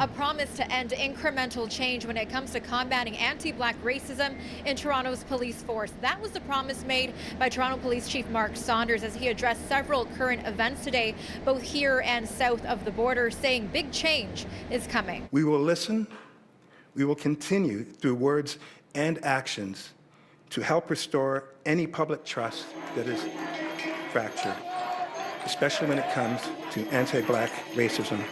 a promise to end incremental change when it comes to combating anti-black racism in Toronto's police force. That was the promise made by Toronto Police Chief Mark Saunders as he addressed several current events today, both here and south of the border, saying big change is coming. We will listen. We will continue through words and actions to help restore any public trust that is fractured, especially when it comes to anti-black racism.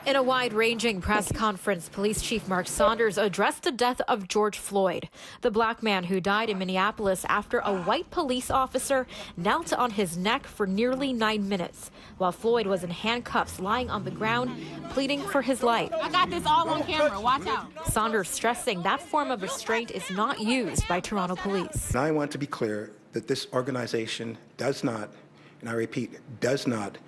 In a wide-ranging press conference, Police Chief Mark Saunders addressed the death of George Floyd, the black man who died in Minneapolis after a white police officer knelt on his neck for nearly 9 minutes, while Floyd was in handcuffs lying on the ground, pleading for his life. I got this all on camera. Watch out. Saunders stressing that form of restraint is not used by Toronto police. And I want to be clear that this organization does not, and I repeat, does not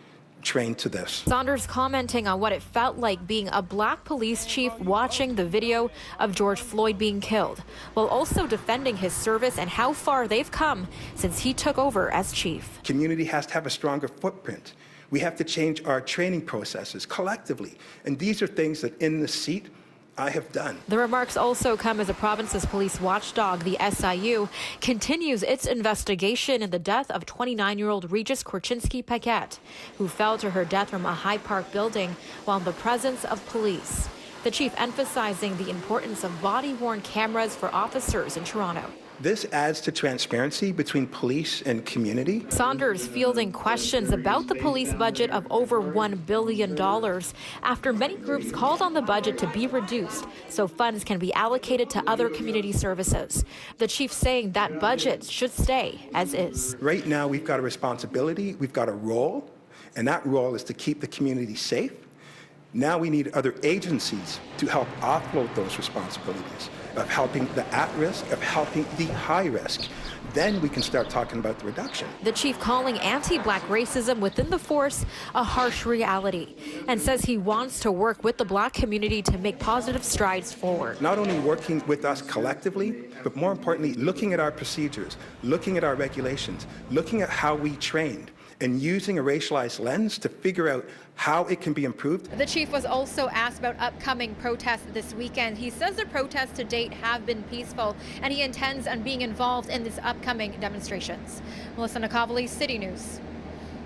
trained to this. Saunders commenting on what it felt like being a black police chief watching the video of George Floyd being killed, while also defending his service and how far they've come since he took over as chief. Community has to have a stronger footprint. We have to change our training processes collectively. And these are things that in the seat I have done. The remarks also come as the province's police watchdog, the SIU, continues its investigation in the death of 29-year-old Regis Korchinski-Paquette, who fell to her death from a High Park building while in the presence of police. The chief emphasizing the importance of body-worn cameras for officers in Toronto. This adds to transparency between police and community. Saunders fielding questions about the police budget of over $1 billion after many groups called on the budget to be reduced so funds can be allocated to other community services. The chief saying that budget should stay as is. Right now, we've got a responsibility, we've got a role, and that role is to keep the community safe. Now we need other agencies to help offload those responsibilities of helping the at-risk, of helping the high-risk. Then we can start talking about the reduction. The chief calling anti-black racism within the force a harsh reality and says he wants to work with the black community to make positive strides forward. Not only working with us collectively, but more importantly, looking at our procedures, looking at our regulations, looking at how we trained, and using a racialized lens to figure out how it can be improved. The chief was also asked about upcoming protests this weekend. He says the protests to date have been peaceful, and he intends on being involved in these upcoming demonstrations. Melissa Nakhavoly, City News.